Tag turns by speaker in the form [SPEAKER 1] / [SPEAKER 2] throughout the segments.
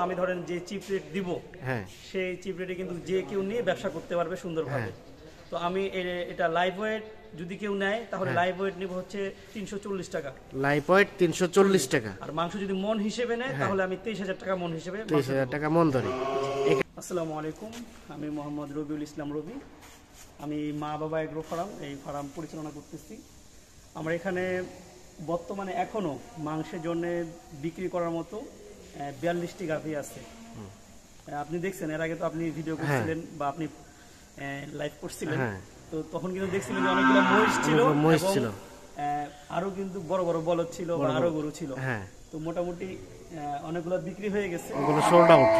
[SPEAKER 1] আমি ধরেন যে চিপ রেট দিব,
[SPEAKER 2] হ্যাঁ,
[SPEAKER 1] সেই চিপ রেটে কিন্তু যে কেউ নিয়ে ব্যবসা করতে পারবে সুন্দরভাবে। তো আমি এটা লাইভ ওয়েট যদি কেউ নেয় তাহলে লাইভ ওয়েট নিব হচ্ছে 340 টাকা,
[SPEAKER 2] লাইভ ওয়েট 340 টাকা।
[SPEAKER 1] আর মাংস যদি মন হিসেবে নেয় তাহলে আমি 23,000 টাকা মন হিসেবে।
[SPEAKER 2] 23,000 টাকা মন ধরে।
[SPEAKER 1] আসসালামু আলাইকুম, আমি মোহাম্মদ রবিউল ইসলাম রবি। আমি মা বাবা এগ্রো ফার্ম, এই ফার্ম পরিচালনা করতেছি। আমরা এখানে বর্তমানে এখনো মাংসের জন্য বিক্রি করার মতো 42টি গাভী আছে। আপনি দেখছেন এর আগে তো আপনি ভিডিও করছিলেন বা আপনি লাইভ করছিলেন, তো তখন কিন্তু দেখছিলেন যে অনেকগুলো মহিষ ছিল, আরো কিন্তু বড় বড় বলদ ছিল বা আরো গরু ছিল। তো মোটামুটি অনেকগুলো বিক্রি হয়ে গেছে,
[SPEAKER 2] ওগুলো সোল্ড আউট।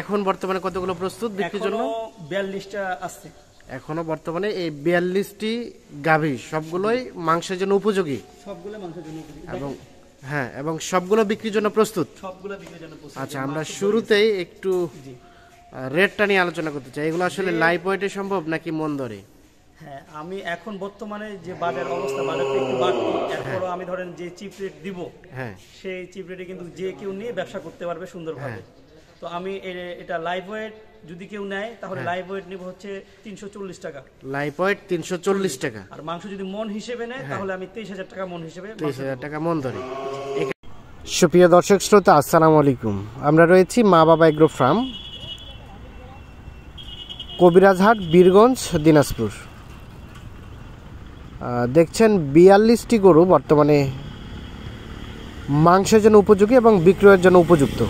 [SPEAKER 2] এখন বর্তমানে কতগুলো প্রস্তুত বিক্রির জন্য?
[SPEAKER 1] 42টা আছে
[SPEAKER 2] এখনো বর্তমানে। এই 42টি গাভী সবগুলোই মাংসের জন্য উপযোগী,
[SPEAKER 1] সবগুলো মাংসের জন্য উপযোগী
[SPEAKER 2] এবং এবং সবগুলো বিক্রির জন্য প্রস্তুত।
[SPEAKER 1] সবগুলো বিক্রির জন্য প্রস্তুত।
[SPEAKER 2] আচ্ছা, আমরা শুরুতেই একটু রেটটা নিয়ে আলোচনা করতে চাই। এগুলো আসলে লাইভ ওয়েটে সম্ভব নাকি মন ধরে?
[SPEAKER 1] হ্যাঁ, আমি এখন বর্তমানে যে বাজার অবস্থা, বাজারটা একটু বাড়তি, এরপরও আমি ধরেন যে চিপ রেট দিব, সেই চিপ রেটে কিন্তু যে কেউ নিয়ে ব্যবসা করতে পারবে সুন্দরভাবে। তো আমি এটা লাইভ ওয়েট যদি কেউ নেয় তাহলে লাইভ ওয়েট নিব হচ্ছে 340 টাকা,
[SPEAKER 2] লাইভ ওয়েট 340 টাকা।
[SPEAKER 1] আর মাংস যদি মন হিসেবে নেয় তাহলে আমি 23,000 টাকা মন হিসেবে।
[SPEAKER 2] 23,000 টাকা মন ধরে। সুপ্রিয় দর্শক শ্রোতা, আসসালামু আলাইকুম। আমরা রয়েছি মা বাবা এগ্রো ফার্ম, কবিরাজহাট, বীরগঞ্জ, দিনাজপুর। দেখছেন 42টি গরু বর্তমানে মাংসের জন্য উপযোগী এবং বিক্রয়ের জন্য উপযুক্ত।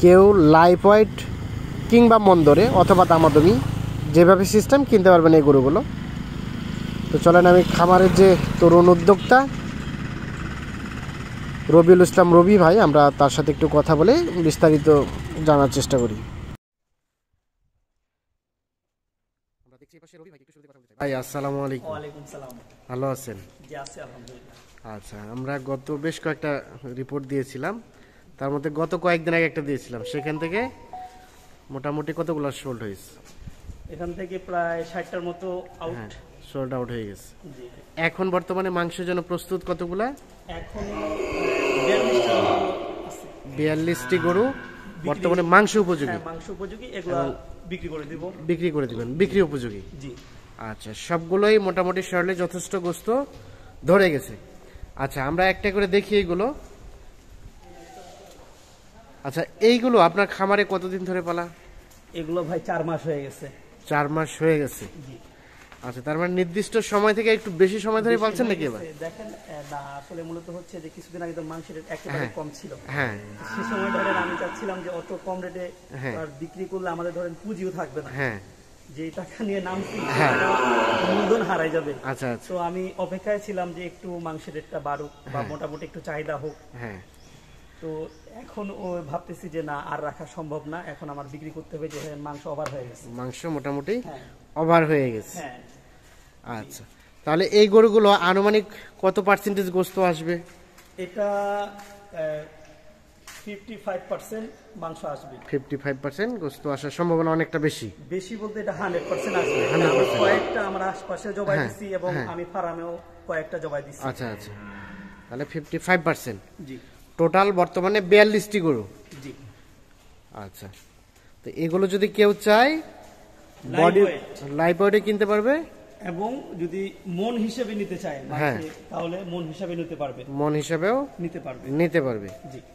[SPEAKER 2] কেউ লাইভ ওয়েট কিংবা মন ধরে অথবা দামাদমি যেভাবে সিস্টেম কিনতে পারবেন এই গরুগুলো। তো চলেন আমি খামারের যে তরুণ উদ্যোক্তা রবিউল ইসলাম রবি ভাই, আমরা তার সাথে একটু কথা বলে বিস্তারিত জানার চেষ্টা করি। ভাই আসসালামু আলাইকুম।
[SPEAKER 1] ওয়ালাইকুম সালাম।
[SPEAKER 2] ভালো আছেন?
[SPEAKER 1] জি আছি আলহামদুলিল্লাহ।
[SPEAKER 2] আচ্ছা, আমরা গত বেশ কয়েকটা রিপোর্ট দিয়েছিলাম, তার মধ্যে গত কয়েকদিন আগে একটা দিয়েছিলাম, সেখান থেকে মোটামুটি কতগুলো সোল্ড হয়েছে?
[SPEAKER 1] এখান থেকে প্রায় 60টার মতো আউট,
[SPEAKER 2] সোল্ড আউট হয়ে গেছে। এখন বর্তমানে মাংসের জন্য প্রস্তুত কতগুলা?
[SPEAKER 1] এখন
[SPEAKER 2] 42টি গরু বর্তমানে মাংস উপযোগী।
[SPEAKER 1] মাংস উপযোগী, এগুলো বিক্রি করে দিব।
[SPEAKER 2] বিক্রি করে দিবেন, বিক্রি উপযোগী।
[SPEAKER 1] জি।
[SPEAKER 2] আচ্ছা, সবগুলোই মোটামুটি শরীরে যথেষ্ট গোস্ত ধরে গেছে। আচ্ছা, আমরা একটা করে দেখি এইগুলো। আচ্ছা, এইগুলো আপনার খামারে কতদিন ধরে পালা?
[SPEAKER 1] এগুলো ভাই 4 মাস হয়ে গেছে।
[SPEAKER 2] 4 মাস হয়ে গেছে।
[SPEAKER 1] জি।
[SPEAKER 2] আচ্ছা, তার মানে নির্দিষ্ট সময় থেকে একটু বেশি সময় ধরে পালছেন নাকি এবার?
[SPEAKER 1] দেখেন না, আসলে মূলত হচ্ছে যে কিছুদিন আগে তো মাংসের রেট একেবারে কম ছিল।
[SPEAKER 2] হ্যাঁ,
[SPEAKER 1] সেই সময় ধরেন আমি চাচ্ছিলাম যে অত কম রেটে আর বিক্রি করলে আমাদের ধরেন পুঁজিও থাকবে না।
[SPEAKER 2] হ্যাঁ,
[SPEAKER 1] যে টাকা নিয়ে নামছি মূলধন হারাই যাবে।
[SPEAKER 2] আচ্ছা,
[SPEAKER 1] তো আমি অপেক্ষায় ছিলাম যে একটু মাংসের রেটটা বাড়ুক বা মোটামুটি একটু চাহিদা হোক।
[SPEAKER 2] হ্যাঁ।
[SPEAKER 1] তো এখন ও ভাবতেছি যে না, আর রাখা সম্ভব না, এখন আমার বিক্রি করতে হবে, যে মাংস ওভার হয়ে গেছে।
[SPEAKER 2] মাংস মোটামুটি ওভার হয়ে গেছে।
[SPEAKER 1] হ্যাঁ।
[SPEAKER 2] আচ্ছা, তাহলে এই গরুগুলো আনুমানিক কত পার্সেন্টেজ গোস্ত আসবে?
[SPEAKER 1] এটা 55% মাংস আসবে।
[SPEAKER 2] 55% গোস্ত আসার সম্ভাবনা অনেকটা বেশি।
[SPEAKER 1] বেশি বলতে এটা 100% আসবে। আমি কয়েকটা আমার আশপাশে জবাই দিছি এবং আমি ফার্মেও কয়েকটা জবাই দিছি।
[SPEAKER 2] আচ্ছা আচ্ছা, তাহলে 55%।
[SPEAKER 1] জি।
[SPEAKER 2] টোটাল বর্তমানে 42টি গরু।
[SPEAKER 1] জি।
[SPEAKER 2] আচ্ছা, তো এগুলো যদি কেউ চায় বডি লাইভ ওয়েটে কিনতে পারবে,
[SPEAKER 1] এবং যদি মন হিসেবে নিতে চায় তাহলে মন হিসেবে নিতে পারবে,
[SPEAKER 2] মন হিসেবেও নিতে পারবে।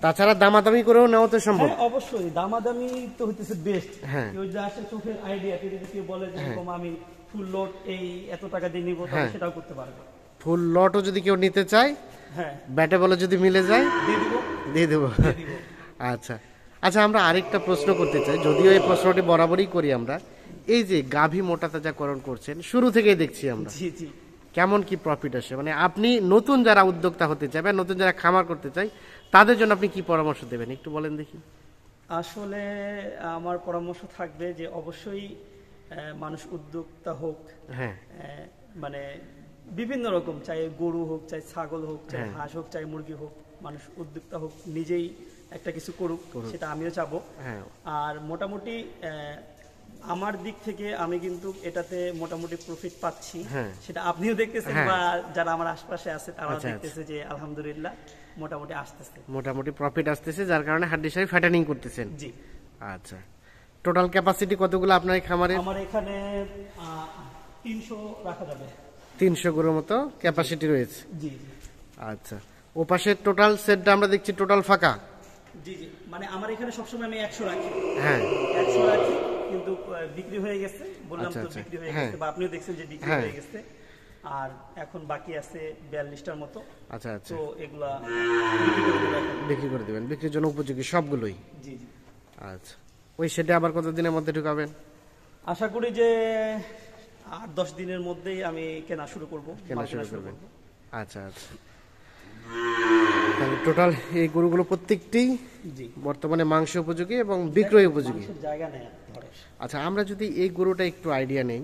[SPEAKER 2] তাছাড়া দামাদামি করেও নেওয়া তো সম্ভব।
[SPEAKER 1] অবশ্যই দামাদামি তো হইতেছে বেস্ট। কেউ যা আসে চোখের আইডিয়া, কেউ বলে যে আমি ফুল লট এই এত টাকা দিয়ে নিব, সেটাও করতে পারবে।
[SPEAKER 2] ফুল লটও যদি কেউ নিতে চায়, ব্যাটে বলে যদি মিলে যায় দিয়ে দেব। আচ্ছা আচ্ছা, আমরা আরেকটা প্রশ্ন করতে চাই, যদিও এই প্রশ্নটি বরাবরই করি আমরা। এই যে গাভী মোটা তাজাকরণ করছেন, শুরু থেকেই দেখছি আমরা, কেমন কি প্রফিট আসে? মানে আপনি নতুন যারা উদ্যোক্তা হতে চায় বা নতুন যারা খামার করতে চায়, তাদের জন্য আপনি কি পরামর্শ দেবেন একটু বলেন দেখি।
[SPEAKER 1] আসলে আমার পরামর্শ থাকবে যে অবশ্যই মানুষ উদ্যোক্তা হোক, মানে বিভিন্ন রকম, চাই গরু হোক, চাই ছাগল হোক, চাই হাঁস হোক, চাই মুরগি হোক, মানুষ উদ্যোক্তা হোক, নিজেই একটা কিছু করুক, সেটা আমিও চাবো। আর মোটামুটি আমার দিক থেকে আমি কিন্তু এটাতে মোটামুটি প্রফিট পাচ্ছি, সেটা আপনিও দেখতেছেন বা যারা আমার আশপাশে আছে তারাও দেখতেছে যে আলহামদুলিল্লাহ। মোটামুটি আসতেছে।
[SPEAKER 2] মোটামুটি প্রফিট আসতেছে, যার কারণে হাড্ডিসার ফ্যাটেনিং করতেছেন।
[SPEAKER 1] জি।
[SPEAKER 2] আচ্ছা, টোটাল ক্যাপাসিটি কতগুলো আপনার এই খামারে?
[SPEAKER 1] আমার এখানে 300 রাখা যাবে।
[SPEAKER 2] 300 গরুর মতো ক্যাপাসিটি রয়েছে।
[SPEAKER 1] জি জি।
[SPEAKER 2] আচ্ছা, ও পাশে টোটাল সেটটা আমরা দেখছি টোটাল ফাঁকা।
[SPEAKER 1] জি জি, মানে আমার এখানে সবসময় আমি 100 রাখি।
[SPEAKER 2] হ্যাঁ
[SPEAKER 1] 100 রাখি, কিন্তু বিক্রি হয়ে গেছে, বললাম
[SPEAKER 2] আচ্ছা,
[SPEAKER 1] তো
[SPEAKER 2] আচ্ছা,
[SPEAKER 1] বিক্রি হয়ে
[SPEAKER 2] হ্যাঁ।
[SPEAKER 1] গেছে, বা আপনিও দেখছেন যে বিক্রি
[SPEAKER 2] হ্যাঁ।
[SPEAKER 1] হয়ে গেছে। আর এখন বাকি আছে 42টার মতো।
[SPEAKER 2] আচ্ছা আচ্ছা,
[SPEAKER 1] তো এগুলা বিক্রি করে দেব এখন।
[SPEAKER 2] বিক্রি করে দিবেন, বিক্রির জন্য উপযোগী সবগুলোই।
[SPEAKER 1] জি জি।
[SPEAKER 2] আচ্ছা, ওই সেটে আবার কতদিনের মধ্যে ঢুকাবেন?
[SPEAKER 1] আশা করি যে 8-10 দিনের মধ্যেই আমি কেনা শুরু করব।
[SPEAKER 2] কেনা
[SPEAKER 1] মাল
[SPEAKER 2] শুরু করবেন।
[SPEAKER 1] করব।
[SPEAKER 2] আচ্ছা আচ্ছা, তাহলে টোটাল এই গরুগুলো প্রত্যেকটি
[SPEAKER 1] জি।
[SPEAKER 2] বর্তমানে মাংস উপযোগী এবং বিক্রয় উপযোগী।
[SPEAKER 1] মাংসের জায়গা নেই ধরে।
[SPEAKER 2] আচ্ছা, আমরা যদি এই গরুটা একটু আইডিয়া নেই,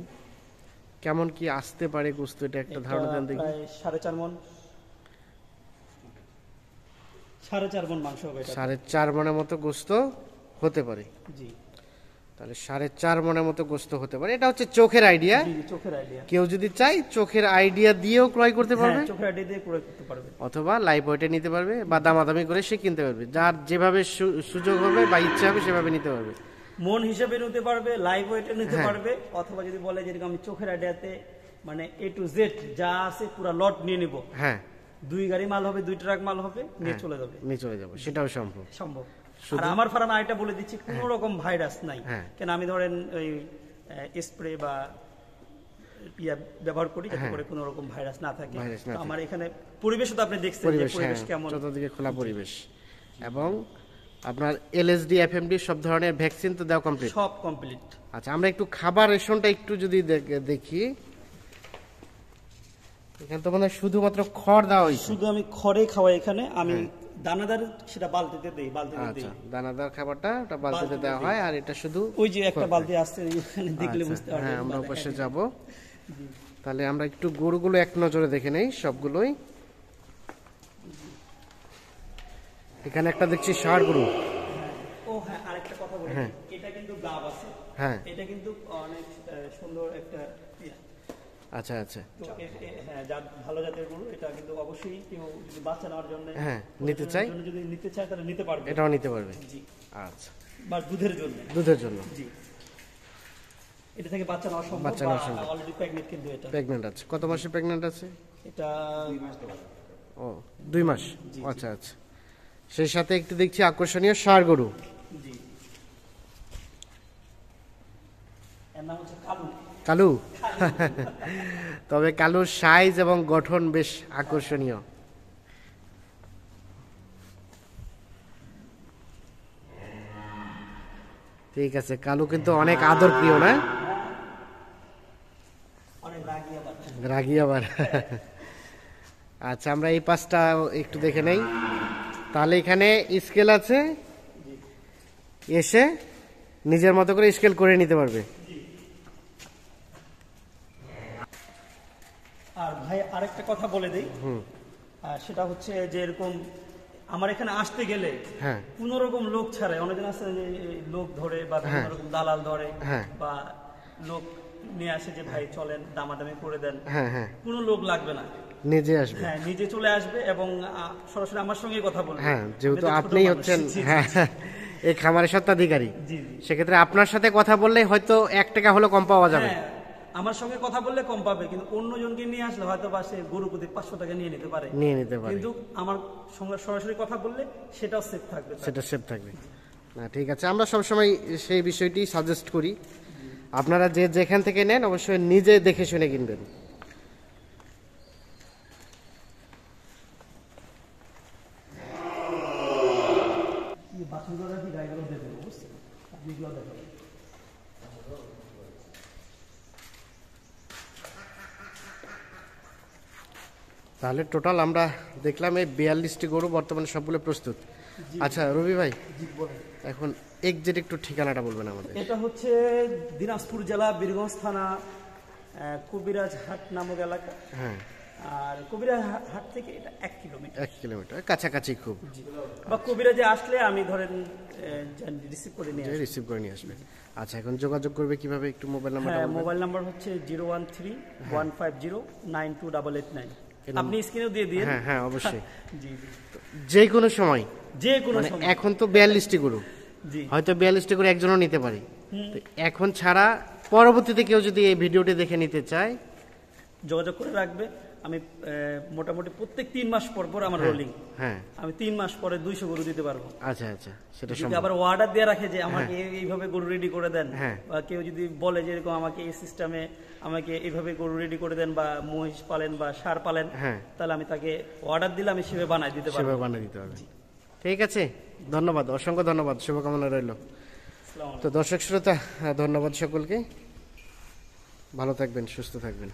[SPEAKER 2] কেমন কি আসতে পারে গোস্ত, এটা একটা ধারণা দেন দেখি।
[SPEAKER 1] প্রায় 4.5 মণ। 4.5 মণ মাংস হবে এটা।
[SPEAKER 2] 4.5 মণের মতো গোস্ত হতে পারে।
[SPEAKER 1] জি
[SPEAKER 2] তাহলে 4.5 মণের মতো গোস্ত হতে পারে। এটা হচ্ছে চোখের আইডিয়া।
[SPEAKER 1] জি, চোখের আইডিয়া।
[SPEAKER 2] কেউ যদি চাই চোখের আইডিয়া দিয়েও ক্রয় করতে পারবে,
[SPEAKER 1] হ্যাঁ, চোখের আইডিয়া দিয়ে ক্রয় করতে পারবে,
[SPEAKER 2] অথবা লাইভ ওয়েটে নিতে পারবে, বা দামাদামি করে সে কিনতে পারবে। যার যেভাবে সুযোগ হবে বা ইচ্ছা হবে সেভাবে নিতে পারবে।
[SPEAKER 1] মন হিসেবে নিতে পারবে, লাইভ ওয়েটে নিতে
[SPEAKER 2] হ্যাঁ।
[SPEAKER 1] পারবে, অথবা যদি বলে যেরকম আমি চোখের আইডিয়াতে মানে A to Z যা আছে পুরো লট নিয়ে নিব,
[SPEAKER 2] হ্যাঁ
[SPEAKER 1] 2 গাড়ি মাল হবে, 2 ট্রাক মাল হবে, নিয়ে চলে যাবে,
[SPEAKER 2] নিয়ে চলে যাবো, সেটাও সম্ভব।
[SPEAKER 1] সম্ভব। আর আমার ফার্মে আরেকটা বলে দিচ্ছি, কোনো রকম ভাইরাস নাই।
[SPEAKER 2] হ্যাঁ।
[SPEAKER 1] কেন আমি ধরেন ওই স্প্রে বা ব্যবহার করি যাতে করে কোনো রকম ভাইরাস না থাকে।
[SPEAKER 2] ভাইরাস না
[SPEAKER 1] তো
[SPEAKER 2] থাকে।
[SPEAKER 1] আমার এখানে পরিবেশ তো আপনি দেখছেন যে
[SPEAKER 2] পরিবেশ, হ্যাঁ,
[SPEAKER 1] পরিবেশ কেমন।
[SPEAKER 2] চতুর্দিকে খোলা পরিবেশ, এবং আপনার LSD FMD সব ধরনের ভ্যাকসিন তো দেওয়া কমপ্লিট।
[SPEAKER 1] সব কমপ্লিট।
[SPEAKER 2] আচ্ছা, আমরা একটু খাবার রেশনটা একটু যদি দেখি, এখানে তো মানে শুধুমাত্র খড় দেওয়া হয়েছে।
[SPEAKER 1] শুধু আমি খড়ে খাওয়াই এখানে, আমি দানাদার সেটা বালতিতে দেই, বালতিতে
[SPEAKER 2] আচ্ছা,
[SPEAKER 1] দেই।
[SPEAKER 2] দানাদার খাবারটা ওটা বালতিতে
[SPEAKER 1] বালতিতে
[SPEAKER 2] দেওয়া হয়, আর এটা শুধু
[SPEAKER 1] ওই যে একটা বালতি আসছে এখানে, দেখলে
[SPEAKER 2] আচ্ছা,
[SPEAKER 1] বুঝতে পারবেন।
[SPEAKER 2] হ্যাঁ, আমরা অবশ্যই যাব। তাহলে আমরা একটু গরুগুলো এক নজরে দেখে নেই সবগুলোই। এখানে একটা দেখছি ষাঁড় গরু।
[SPEAKER 1] ও হ্যাঁ, আরেকটা কথা বলি, এটা কিন্তু গাব আছে।
[SPEAKER 2] হ্যাঁ
[SPEAKER 1] এটা কিন্তু অনেক সুন্দর একটা ইয়া।
[SPEAKER 2] আচ্ছা আচ্ছা,
[SPEAKER 1] তো হ্যাঁ, ভালো জাতের গরু, এটা কিন্তু অবশ্যই কেউ যদি বাচ্চা নেওয়ার জন্য,
[SPEAKER 2] হ্যাঁ, নিতে চাই,
[SPEAKER 1] যদি নিতে চায় তাহলে নিতে পারবে।
[SPEAKER 2] এটাও নিতে পারবে।
[SPEAKER 1] জি।
[SPEAKER 2] আচ্ছা,
[SPEAKER 1] বা দুধের জন্য।
[SPEAKER 2] দুধের জন্য।
[SPEAKER 1] জি। এটা থেকে বাচ্চা নেওয়া সম্ভব,
[SPEAKER 2] বাচ্চা নেওয়া সম্ভব।
[SPEAKER 1] অলরেডি প্রেগন্যান্ট কিন্তু এটা।
[SPEAKER 2] প্রেগন্যান্ট আছে? কত মাসে প্রেগন্যান্ট আছে?
[SPEAKER 1] এটা
[SPEAKER 2] ও 2 মাস। আচ্ছা আচ্ছা, সেই সাথে একটু দেখছি আকর্ষণীয় ষাঁড় গরু।
[SPEAKER 1] জি। এর নাম হচ্ছে কালু।
[SPEAKER 2] কালু? তবে কালুর সাইজ এবং গঠন বেশ আকর্ষণীয়। ঠিক আছে, কালু কিন্তু অনেক আদর প্রিয়, না?
[SPEAKER 1] অনেক রাগী আবার।
[SPEAKER 2] রাগী আবার। আচ্ছা, আমরা এই পাশটা একটু দেখে নেই। তাহলে এখানে স্কেল আছে, এসে নিজের মতো করে স্কেল করে নিতে পারবে।
[SPEAKER 1] আর ভাই আরেকটা কথা বলে দেই, সেটা হচ্ছে যে এরকম আমার এখানে আসতে গেলে
[SPEAKER 2] হ্যাঁ
[SPEAKER 1] কোন রকম লোক ছাড়াই, অনেকদিন আছে যে লোক ধরে বা বিভিন্ন রকম দালাল ধরে,
[SPEAKER 2] হ্যাঁ।
[SPEAKER 1] বা লোক নিয়ে আসে যে ভাই চলেন দামাদামি করে দেন,
[SPEAKER 2] হ্যাঁ হ্যাঁ,
[SPEAKER 1] কোনো লোক লাগবে না,
[SPEAKER 2] নিজে আসবে।
[SPEAKER 1] হ্যাঁ নিজে চলে আসবে এবং সরাসরি আমার সঙ্গে কথা বলবে।
[SPEAKER 2] হ্যাঁ, যেহেতু
[SPEAKER 1] আমি তো ছোট
[SPEAKER 2] আপনিই
[SPEAKER 1] মানুষ।
[SPEAKER 2] হচ্ছেন
[SPEAKER 1] জি, জি,
[SPEAKER 2] হ্যাঁ এই খামারের স্বত্বাধিকারী,
[SPEAKER 1] জি জি।
[SPEAKER 2] সেক্ষেত্রে আপনার সাথে কথা বললে হয়তো 1 টাকা হলো কম পাওয়া যাবে।
[SPEAKER 1] হ্যাঁ, আমার সঙ্গে কথা বললে কম পাবে, কিন্তু অন্যজনকে নিয়ে আসলে হয়তো বা সে গরু প্রতি 500 টাকা নিয়ে নিতে পারে,
[SPEAKER 2] নিয়ে নিতে পারে,
[SPEAKER 1] কিন্তু আমার সঙ্গে সরাসরি কথা বললে সেটাও সেফ থাকবে তার।
[SPEAKER 2] সেটা সেভ থাকবে। না, ঠিক আছে, আমরা সবসময় সেই বিষয়টি সাজেস্ট করি। আপনারা যে যেখান থেকে নেন অবশ্যই নিজে দেখে শুনে কিনবেন।
[SPEAKER 1] বাছুরগুলো কি গাইগুলো দেখবেন, বুঝছেন? আপনি এগুলো দেখবেন।
[SPEAKER 2] তাহলে টোটাল আমরা দেখলাম এই 42টি গরু বর্তমানে সবগুলো প্রস্তুত। আচ্ছা রবি ভাই, এখন এক্সাক্ট একটু ঠিকানাটা বলবেন আমাদের।
[SPEAKER 1] এটা হচ্ছে দিনাজপুর জেলা বীরগঞ্জ থানা কবিরাজ হাট নামক এলাকা।
[SPEAKER 2] হ্যাঁ,
[SPEAKER 1] আর কবিরাজ হাট থেকে এটা 1 কিলোমিটার।
[SPEAKER 2] 1 কিলোমিটার কাছাকাছি খুব।
[SPEAKER 1] বা কবিরাজে আসলে আমি ধরেন রিসিভ করে নিয়ে আসি।
[SPEAKER 2] রিসিভ করে নিয়ে আসবেন। আচ্ছা, এখন যোগাযোগ করবে কিভাবে, একটু মোবাইল নাম্বারটা
[SPEAKER 1] হ্যাঁ,
[SPEAKER 2] বলবেন?
[SPEAKER 1] মোবাইল নাম্বার হচ্ছে 013-150-92889। আপনি স্ক্রিনেও দিয়ে দিন।
[SPEAKER 2] হ্যাঁ হ্যাঁ অবশ্যই।
[SPEAKER 1] জি জি,
[SPEAKER 2] যে কোনো সময়,
[SPEAKER 1] যে কোনো
[SPEAKER 2] মানে
[SPEAKER 1] সময়।
[SPEAKER 2] এখন তো 42টি গরু,
[SPEAKER 1] জি
[SPEAKER 2] হয়তো 42টি গরু একজনও নিতে পারি, তো এখন ছাড়া পরবর্তীতে কেউ যদি এই ভিডিওটি দেখে নিতে চায়,
[SPEAKER 1] যোগাযোগ করে রাখবে। আমি মোটামুটি প্রত্যেক 3 মাস পর পর আমার রোলিং,
[SPEAKER 2] হ্যাঁ
[SPEAKER 1] আমি 3 মাস পরে 200 গরু দিতে পারবো।
[SPEAKER 2] আচ্ছা আচ্ছা, সেটা
[SPEAKER 1] যদি
[SPEAKER 2] সম্ভব।
[SPEAKER 1] আবার অর্ডার দিয়ে রাখে যে আমাকে এইভাবে গরু রেডি করে দেন,
[SPEAKER 2] হ্যাঁ।
[SPEAKER 1] বা কেউ যদি বলে যে এরকম আমাকে এই সিস্টেমে আমাকে এইভাবে গরু রেডি করে দেন, বা মহিষ পালেন বা ষাঁড় পালেন,
[SPEAKER 2] হ্যাঁ,
[SPEAKER 1] তাহলে আমি তাকে অর্ডার দিলে আমি সেভাবে বানাই দিতে পারবো।
[SPEAKER 2] সেভাবে বানিয়ে দিতে হবে। ঠিক আছে, ধন্যবাদ, অসংখ্য ধন্যবাদ, শুভকামনা রইল।
[SPEAKER 1] আসসালামু আলাইকুম।
[SPEAKER 2] তো দর্শক শ্রোতা, ধন্যবাদ সকলকে, ভালো থাকবেন, সুস্থ থাকবেন।